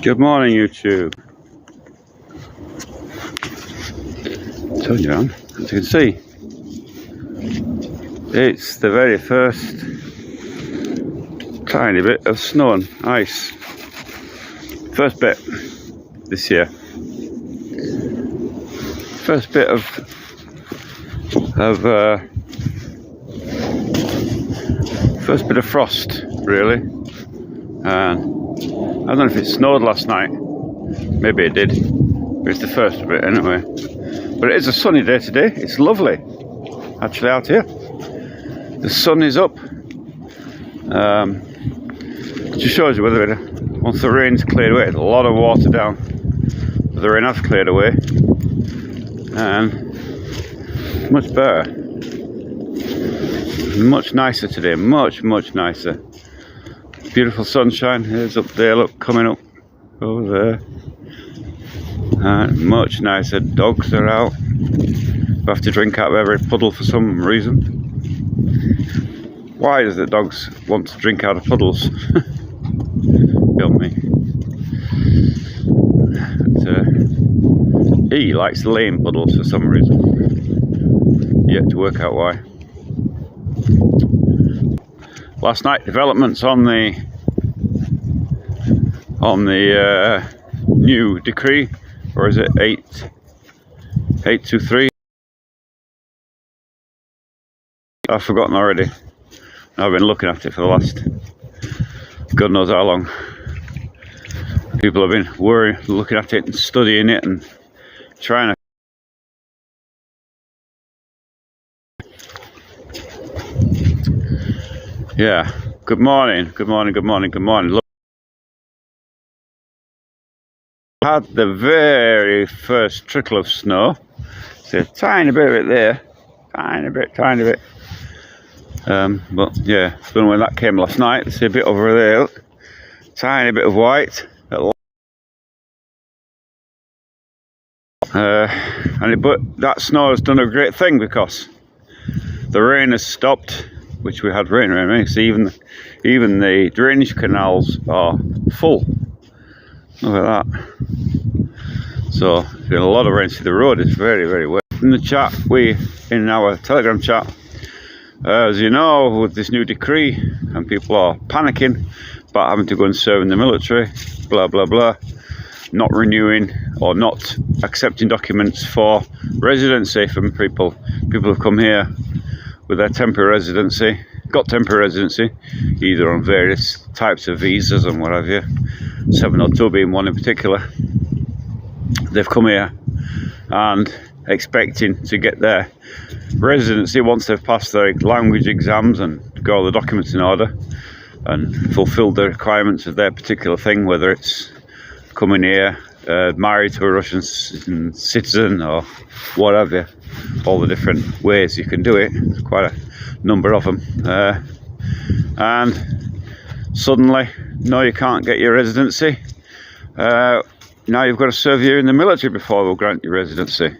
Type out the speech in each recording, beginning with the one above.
Good morning, YouTube. Turn you on, as you can see, it's the very first tiny bit of snow and ice. First bit this year. First bit of frost, really. And I don't know if it snowed last night. Maybe it did. But it's the first bit anyway. But it is a sunny day today. It's lovely, actually, out here. The sun is up. It just shows you whether once the rain's cleared away, there's a lot of water down. But the rain has cleared away. And much better. Much nicer today. Much nicer. Beautiful sunshine. Here's up there, look, coming up over there. And much nicer. Dogs are out. We have to drink out of every puddle for some reason. Why does the dogs want to drink out of puddles? Beyond me. But, he likes lame puddles for some reason. Yet to work out why. Last night, developments on the new decree, or is it 823? I've forgotten already. I've been looking at it for the last God knows how long. People have been looking at it and studying it and trying to. Yeah, good morning. Look, had the very first trickle of snow. See a tiny bit of it there, tiny bit. But yeah, I don't know when that came last night. See a bit over there, look. Tiny bit of white. But that snow has done a great thing because the rain has stopped. Which we had rain around me. So even the drainage canals are full. Look at that. So there's been a lot of rain. See, the road is very wet. In the chat, in our Telegram chat, as you know, with this new decree, and people are panicking about having to go and serve in the military, blah blah blah, not renewing or not accepting documents for residency from people. People have come here with their temporary residency, got temporary residency, either on various types of visas and what have you, 702 being one in particular. They've come here and expecting to get their residency once they've passed their language exams and got all the documents in order and fulfilled the requirements of their particular thing, whether it's coming here, married to a Russian citizen or whatever. All the different ways you can do it. There's quite a number of them. And suddenly, no, you can't get your residency. Now you've got to serve here in the military before they'll grant you residency.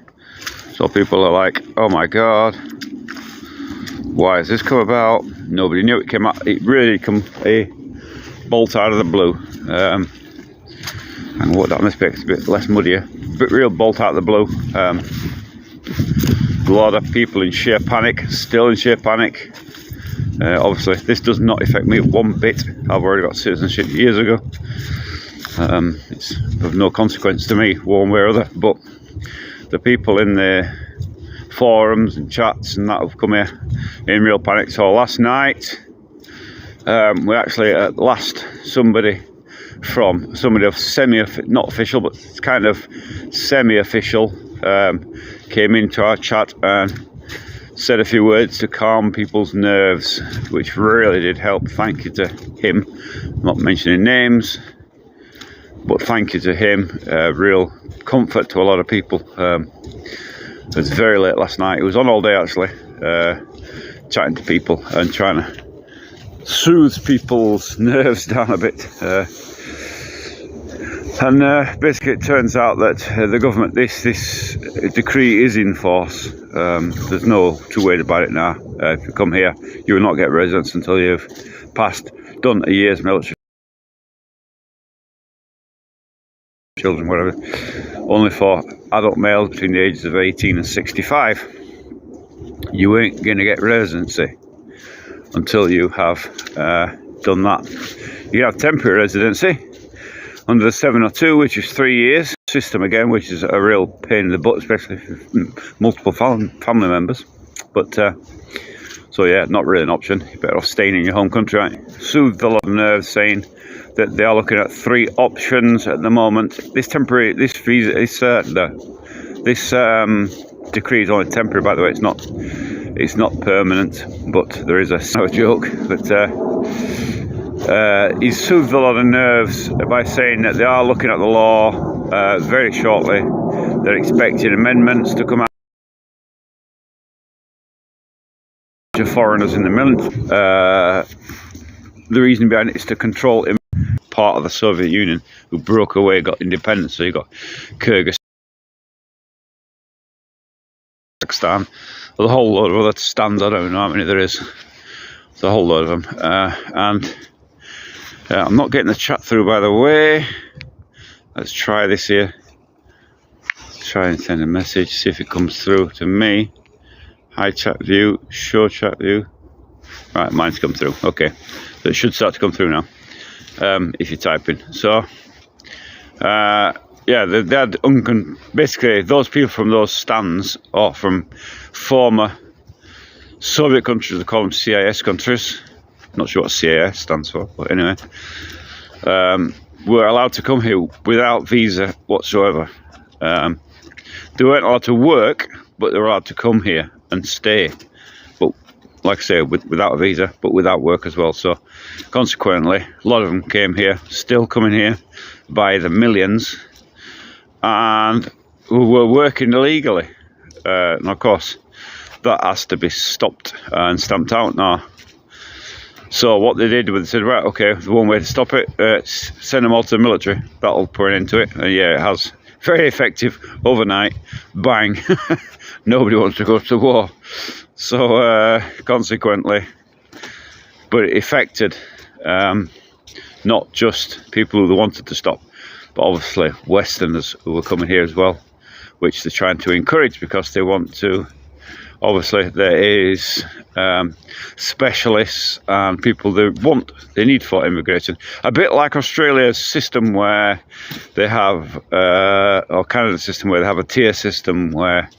So people are like, oh my God, why has this come about? Nobody knew it came out. It really come a bolt out of the blue. And what that must be a bit less muddier, but real bolt out of the blue. A lot of people in sheer panic, still in sheer panic. Obviously, this does not affect me one bit. I've already got citizenship years ago. It's of no consequence to me, one way or other. But the people in the forums and chats and that have come here in real panic. So last night, we actually at last somebody of not official, but kind of semi-official, came into our chat and said a few words to calm people's nerves, which really did help. Thank you to him. I'm not mentioning names, but thank you to him. Real comfort to a lot of people. It was very late last night. It was on all day actually, chatting to people and trying to soothe people's nerves down a bit. And basically it turns out that the government, this decree is in force. There's no two ways about it now. If you come here, you will not get residence until you've done a year's military children, whatever, only for adult males between the ages of 18 and 65. You ain't going to get residency until you have done that. You have temporary residency under the 702, which is 3 years system again, which is a real pain in the butt, especially for multiple family members. But so yeah, not really an option. You're better off staying in your home country, right? Soothed a lot of nerves, saying that they are looking at 3 options at the moment. This temporary, this visa, this decree is only temporary, by the way. It's not permanent, but there is a joke. But he's soothed a lot of nerves by saying that they are looking at the law very shortly. They're expecting amendments to come out to foreigners in the military. The reason behind it is to control part of the Soviet Union who broke away, got independence. So you got Kyrgyzstan, a whole load of other stands. I don't know how many there is. There's a whole load of them, and I'm not getting the chat through, by the way. Let's try this here. Let's try and send a message, see if it comes through to me. Hi chat view, show chat view. Right, mine's come through. Okay, so it should start to come through now. If you type in. So yeah, they had basically those people from those stands, or from former Soviet countries, they call them CIS countries. Not sure what CIS stands for, but anyway, were allowed to come here without visa whatsoever. They weren't allowed to work, but they were allowed to come here and stay. But like I say, without a visa, but without work as well. So consequently, a lot of them came here, still coming here by the millions, and who were working illegally. And of course, that has to be stopped and stamped out now. So what they did was they said, right, okay, the one way to stop it, send them all to the military. That'll put an end to it. And yeah, it has. Very effective. Overnight, bang. Nobody wants to go to war. So consequently, but it affected not just people who wanted to stop, but obviously Westerners who were coming here as well, which they're trying to encourage because they want to. Obviously, there is specialists and people they need for immigration. A bit like Australia's system where they have, or Canada's system where they have a tier system where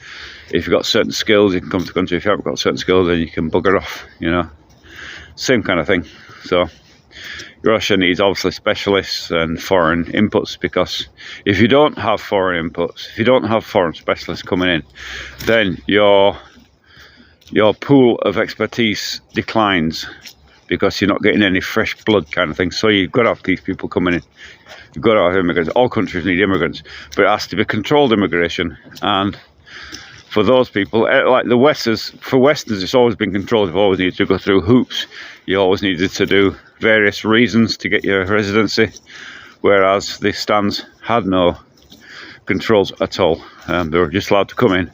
if you've got certain skills, you can come to the country. If you haven't got certain skills, then you can bugger off, you know. Same kind of thing. So Russia needs obviously specialists and foreign inputs, because if you don't have foreign inputs, if you don't have foreign specialists coming in, then your pool of expertise declines, because you're not getting any fresh blood kind of thing. So you've got to have these people coming in. You've got to have immigrants. All countries need immigrants, but it has to be controlled immigration. And for those people, like the Westerners, for Westerners, it's always been controlled. You've always needed to go through hoops. You always needed to do various reasons to get your residency, whereas the stands had no controls at all. They were just allowed to come in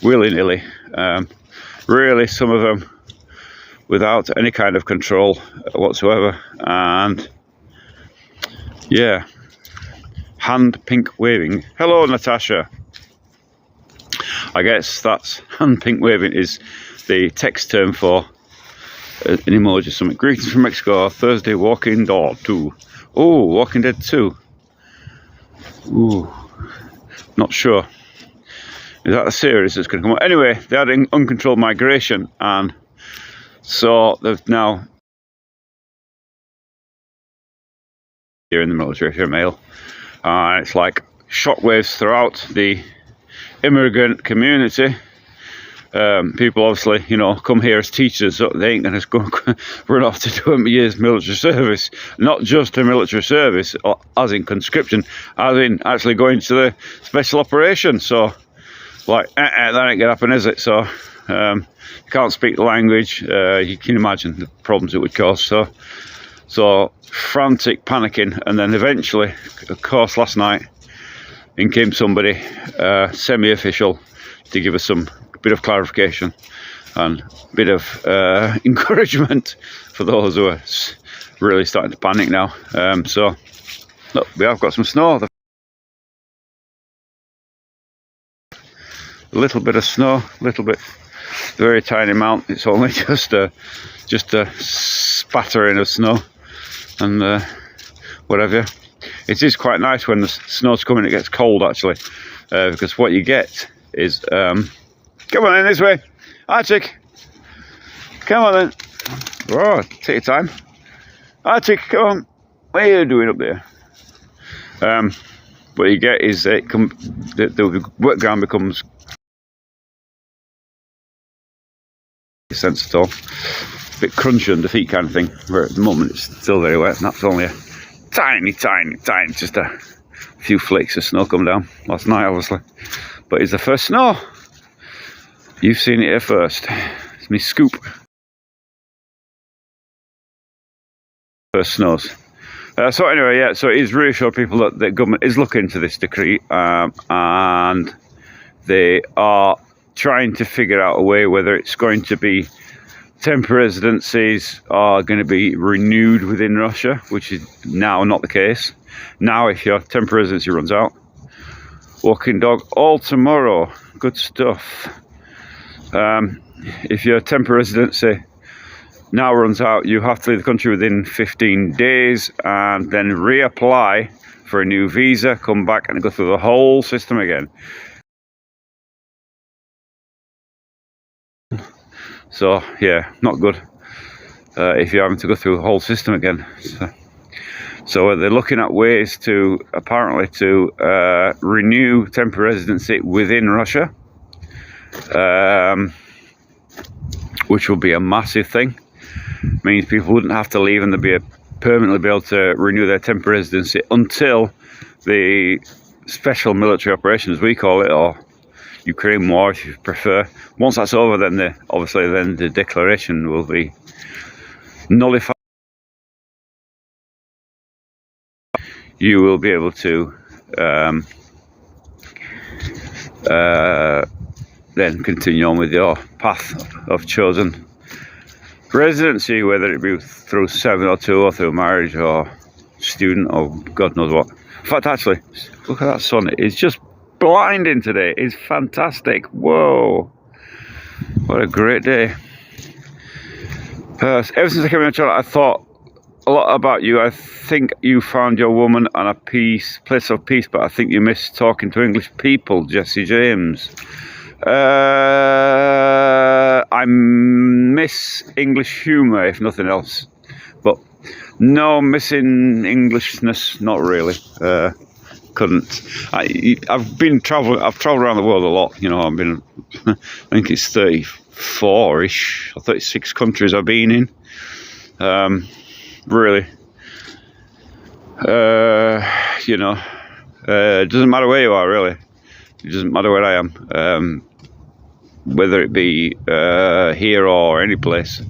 willy-nilly. Really, some of them without any kind of control whatsoever. And yeah, hand pink waving. Hello, Natasha. I guess that's hand pink waving is the text term for an emoji. Something. Greetings from Mexico. Thursday, Walking Dead 2. Oh, Walking Dead 2. Ooh, not sure. Is that a series that's going to come up? Anyway, they had uncontrolled migration, and so they've now here in the military if you're male. It's like shockwaves throughout the immigrant community. People obviously, you know, come here as teachers, so they ain't going to go run off to 20 years military service. Not just a military service, as in conscription, as in actually going to the special operation. So like, that ain't going to happen, is it? So you can't speak the language. You can imagine the problems it would cause. So frantic panicking, and then eventually, of course, last night in came somebody semi-official to give us some bit of clarification and a bit of encouragement for those who are really starting to panic now. So look, we have got some snow. a little bit of snow, a little bit, very tiny amount. It's only just a spattering of snow and whatever. It is quite nice when the snow's coming. It gets cold actually, because what you get is come on in this way, Arctic. Come on then. Oh, take your time, Arctic. Come on. What are you doing up there? What you get is the wet ground becomes sense at all. A bit crunchy under feet kind of thing, where at the moment it's still very wet, and that's only a tiny, just a few flakes of snow come down last night, obviously. But it's the first snow. You've seen it here first. It's me scoop. First snows. So anyway, yeah, so it is reassure people that the government is looking into this decree, and they are trying to figure out a way whether it's going to be temporary residencies are going to be renewed within Russia, which is now not the case. Now if your temporary residency runs out, walking dog all tomorrow, good stuff. If your temporary residency now runs out, you have to leave the country within 15 days and then reapply for a new visa, come back and go through the whole system again. So yeah, not good if you're having to go through the whole system again. So they're looking at ways to apparently to renew temporary residency within Russia, which will be a massive thing. Means people wouldn't have to leave and they'd permanently be able to renew their temporary residency until the special military operation, as we call it, or Ukraine war if you prefer. Once that's over, then the declaration will be nullified. You will be able to then continue on with your path of chosen residency, whether it be through 702 or through marriage or student or God knows what. In fact, actually, look at that sun. It's just blinding today. It's fantastic. Whoa, what a great day. Ever since I came on the channel, I thought a lot about you. I think you found your woman and a place of peace, but I think you miss talking to English people, Jesse James. I miss English humour, if nothing else, but no missing Englishness, not really. Couldn't. I've been travelling. I've travelled around the world a lot. You know, I've been. I think it's 34-ish or 36 countries I've been in. Really. You know, it doesn't matter where you are, really. It doesn't matter where I am. Whether it be here or any place,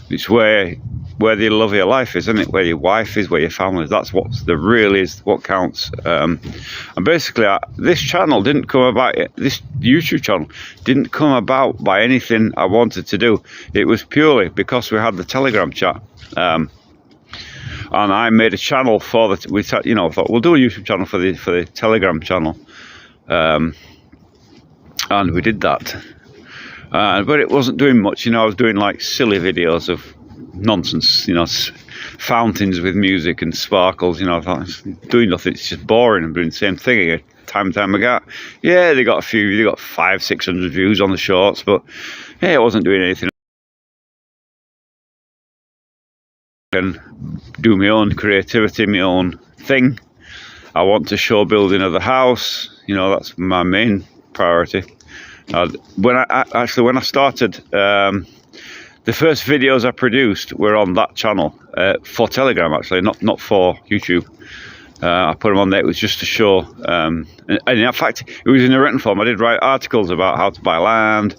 it's where the love of your life is, isn't it? Where your wife is, where your family is. That's what really is what counts. And basically, this channel didn't come about. This YouTube channel didn't come about by anything I wanted to do. It was purely because we had the Telegram chat, and I made a channel for the. We thought we'll do a YouTube channel for the Telegram channel, and we did that. But it wasn't doing much, you know. I was doing like silly videos of nonsense, you know, fountains with music and sparkles, you know. I thought it's doing nothing, it's just boring. I'm doing the same thing again, time again. Yeah, they got 500-600 views on the shorts, but yeah, it wasn't doing anything. And do my own creativity, my own thing. I want to show building of the house, you know, that's my main priority. When I started, the first videos I produced were on that channel for Telegram, actually, not for YouTube. I put them on there. It was just to show, and in fact, it was in a written form. I did write articles about how to buy land,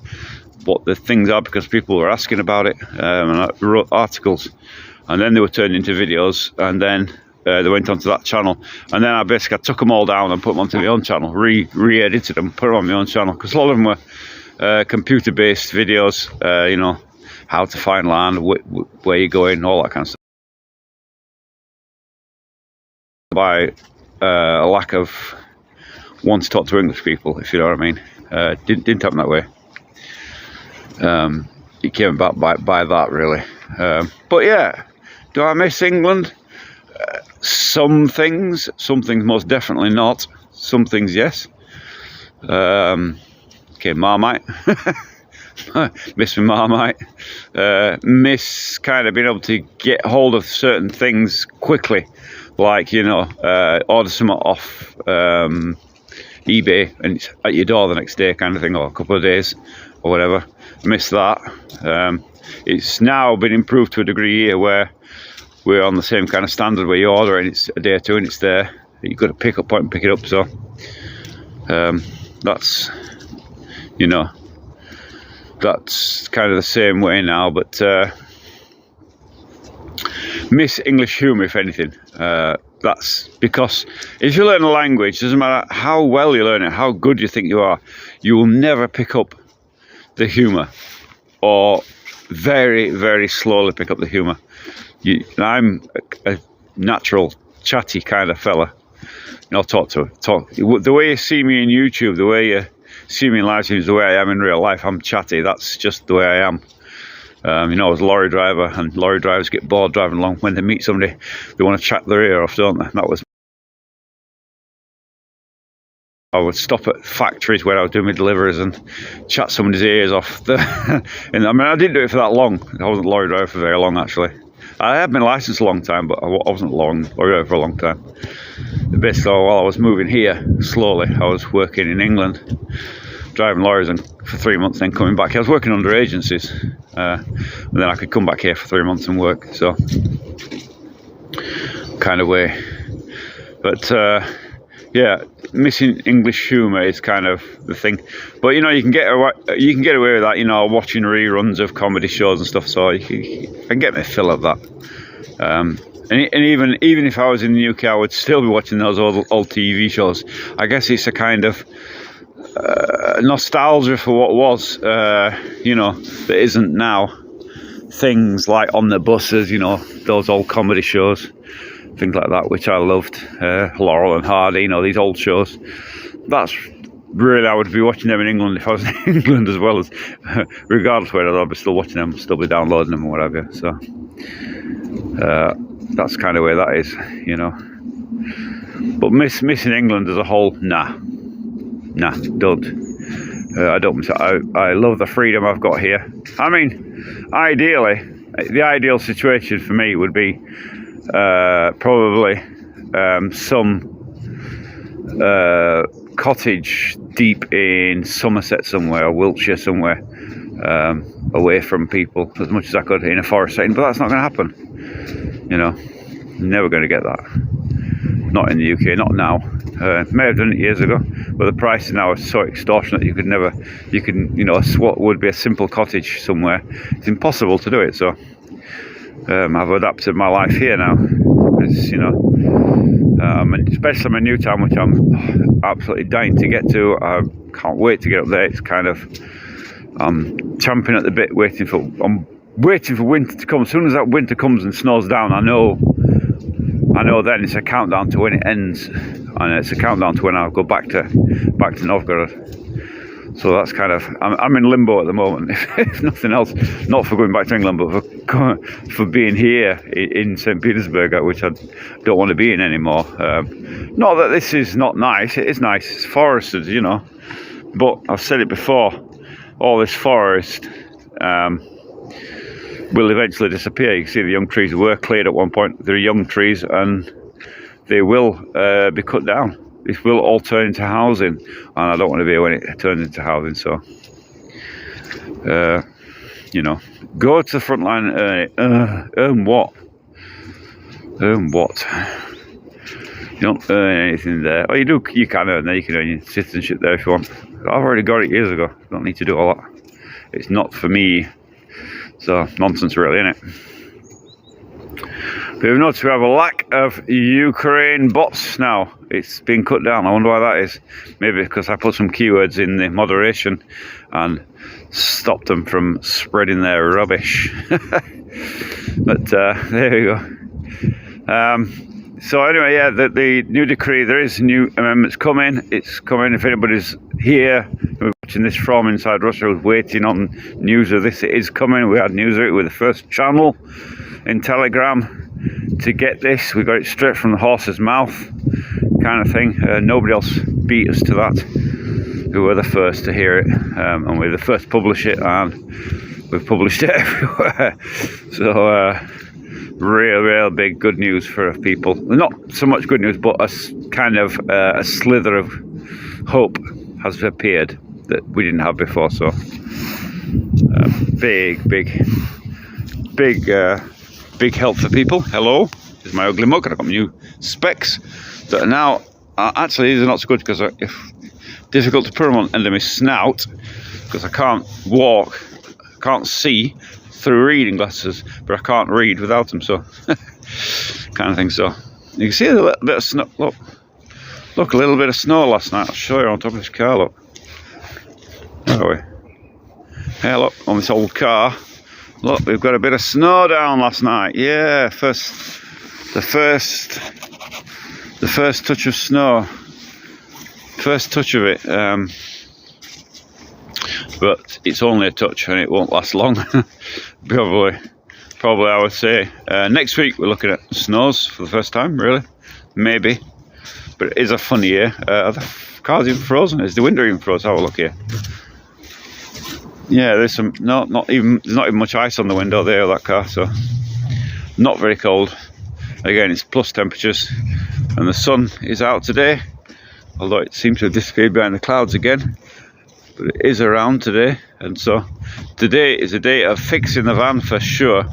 what the things are, because people were asking about it, and I wrote articles, and then they were turned into videos, and then they went onto that channel, and then I took them all down and put them onto my own channel, re-edited them, put them on my own channel, because a lot of them were computer-based videos, you know, how to find land, where you're going, all that kind of stuff. By a lack of want to talk to English people, if you know what I mean. Didn't happen that way. It came about by that, really. But yeah, do I miss England? Some things most definitely not. Some things, yes. Okay, Marmite. Miss my Marmite. Miss kind of being able to get hold of certain things quickly, like, you know, order something off eBay and it's at your door the next day, kind of thing, or a couple of days or whatever. Miss that. It's now been improved to a degree here where we're on the same kind of standard where you order and it's a day or two and it's there. You've got a pick-up point and pick it up. So that's, you know, that's kind of the same way now. But miss English humour, if anything. That's because if you learn a language, doesn't matter how well you learn it, how good you think you are, you will never pick up the humour, or very, very slowly pick up the humour. I'm a natural chatty kind of fella. I'll talk. The way you see me in YouTube, the way you see me in live streams, the way I am in real life, I'm chatty. That's just the way I am. You know, I was a lorry driver, and lorry drivers get bored driving along. When they meet somebody, they want to chat their ear off, don't they? And that was. I would stop at factories where I was doing my deliveries and chat somebody's ears off. And I mean, I didn't do it for that long. I wasn't a lorry driver for very long, actually. I had my license a long time, but I wasn't a lorry driver for a long time. Basically, while I was moving here slowly, I was working in England, driving lorries for 3 months, then coming back. I was working under agencies, and then I could come back here for 3 months and work. So, kind of way. But yeah, missing English humour is kind of the thing. But you know, you can get away with that. You know, watching reruns of comedy shows and stuff. So I can get my fill of that. And even if I was in the UK, I would still be watching those old TV shows. I guess it's a kind of nostalgia for what was, you know, that isn't now. Things like On the Buses, you know, those old comedy shows, things like that, which I loved. Laurel and Hardy, you know, these old shows. That's really, I would be watching them in England if I was in England as well, as regardless whether I'd be still watching them, still be downloading them or whatever. So that's kind of where that is, you know. But missing England as a whole, nah, don't. I don't miss it. I love the freedom I've got here. I mean, ideally, the ideal situation for me would be probably some cottage deep in Somerset somewhere, or Wiltshire somewhere, away from people as much as I could in a forest setting. But that's not going to happen. You know, never going to get that. Not in the UK, not now. May have done it years ago, but the prices now are so extortionate. You know, what would be a simple cottage somewhere, it's impossible to do it. So I've adapted my life here now. It's, you know, especially my new town, which I'm absolutely dying to get to. I can't wait to get up there. It's kind of, I'm champing at the bit, I'm waiting for winter to come. As soon as that winter comes and snows down, I know then it's a countdown to when it ends, and it's a countdown to when I'll go back to Novgorod. So that's kind of, I'm in limbo at the moment, if nothing else, not for going back to England, but for being here in St. Petersburg, which I don't want to be in anymore. Not that this is not nice, it is nice, it's forested, you know, but I've said it before, all this forest will eventually disappear. You can see the young trees were cleared at one point. They're young trees and they will be cut down. This will all turn into housing, and I don't want to be here when it turns into housing. So, you know, go to the front line and earn it. Earn what? Earn what? You don't earn anything there. Oh, you do. You can earn there. You can earn your citizenship there if you want. I've already got it years ago. Don't need to do all that. It's not for me. So, nonsense really, innit? But we've noticed we have a lack of Ukraine bots now. It's been cut down. I wonder why that is. Maybe because I put some keywords in the moderation and stopped them from spreading their rubbish. But there we go. So anyway, yeah, the new decree, there is new amendments coming. It's coming. If anybody's here watching this from inside Russia, who's waiting on news of this, it is coming. We had news of it with the first channel in Telegram to get this. We got it straight from the horse's mouth, kind of thing. Nobody else beat us to that. We were the first to hear it, and we're the first to publish it, and we've published it everywhere. So real big good news for people. Not so much good news, but a kind of a slither of hope has appeared that we didn't have before. So big help for people. Hello, this is my ugly mug. I've got new specs that are now actually, these are not so good because if difficult to put them on under my snout because I can't walk, I can't see through reading glasses, but I can't read without them, so kind of thing. So you can see a little bit of snow. Look, a little bit of snow last night. I'll show you on top of this car. Look, there we. Yeah, look on this old car. Look, we've got a bit of snow down last night. Yeah, the first touch of snow. First touch of it, but it's only a touch and it won't last long. probably I would say next week we're looking at snows for the first time, really, maybe, but it is a fun year. Are the cars even frozen? Is the window even frozen? Have a look here. Yeah, there's some not even much ice on the window there of that car, so not very cold. Again, it's plus temperatures and the sun is out today, although it seems to have disappeared behind the clouds again, but it is around today. And so today is a day of fixing the van for sure,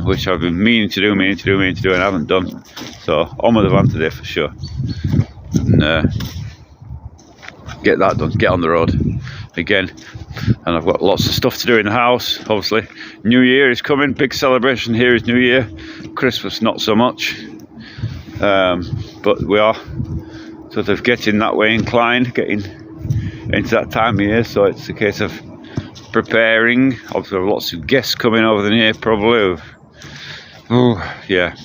which I've been meaning to do and haven't done. So on with the van today for sure, and get that done, get on the road again. And I've got lots of stuff to do in the house. Obviously New Year is coming, big celebration here is New Year. Christmas not so much, but we are sort of getting that way inclined, getting into that time of year. So it's a case of preparing. Obviously there are lots of guests coming over the year probably. Oh yeah,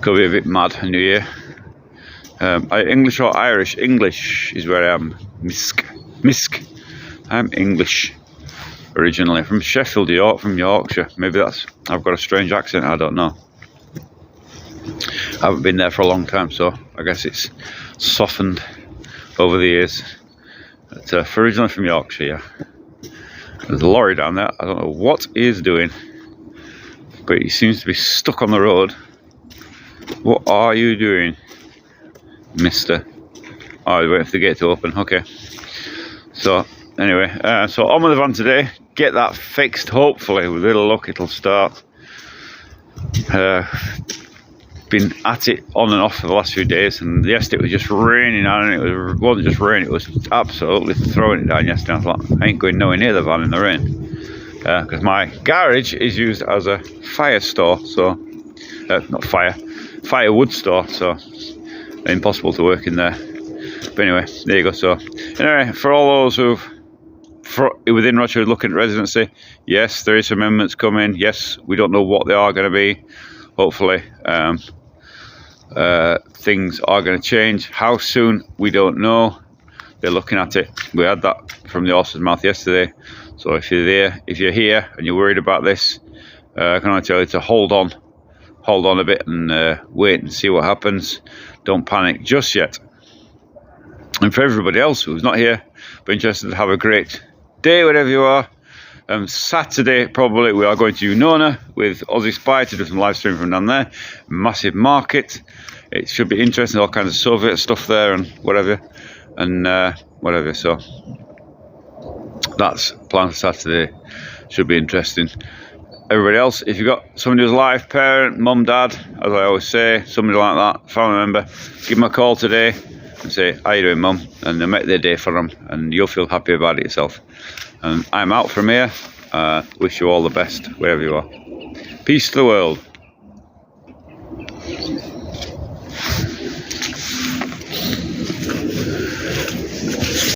could be a bit mad a New Year. English or Irish? English is where I am. Misk. I'm English originally, from Sheffield, from Yorkshire. Maybe that's, I've got a strange accent, I don't know. I haven't been there for a long time, so I guess it's softened over the years. But originally from Yorkshire, yeah. There's a lorry down there. I don't know what he is doing, but he seems to be stuck on the road. What are you doing, mister? Oh, he's waiting for the gate to open. Okay. So anyway, so on with the van today. Get that fixed. Hopefully, with a little luck, it'll start. Been at it on and off for the last few days, and yesterday it was just raining down, and it wasn't just raining, it was absolutely throwing it down yesterday. I thought, I ain't going nowhere near the van in the rain, because my garage is used as a fire store, so not firewood store, so impossible to work in there. But anyway, there you go. So anyway, for all those within Russia looking at residency, yes, there is amendments coming. Yes, we don't know what they are going to be. Hopefully things are going to change. How soon, we don't know. They're looking at it. We had that from the horse's mouth yesterday. So if you're there, if you're here and you're worried about this, I can only tell you to hold on a bit and wait and see what happens. Don't panic just yet. And for everybody else who's not here but interested, to have a great day wherever you are. Saturday probably we are going to Unona with Aussie Spy to do some live stream from down there. Massive market. It should be interesting, all kinds of Soviet stuff there and whatever. So that's planned for Saturday. Should be interesting. Everybody else, if you've got somebody who's live, parent, mum, dad, as I always say, somebody like that, family member, give them a call today and say, how you doing, mum? And they'll make their day for them, and you'll feel happy about it yourself. And I'm out from here. Wish you all the best wherever you are. Peace to the world.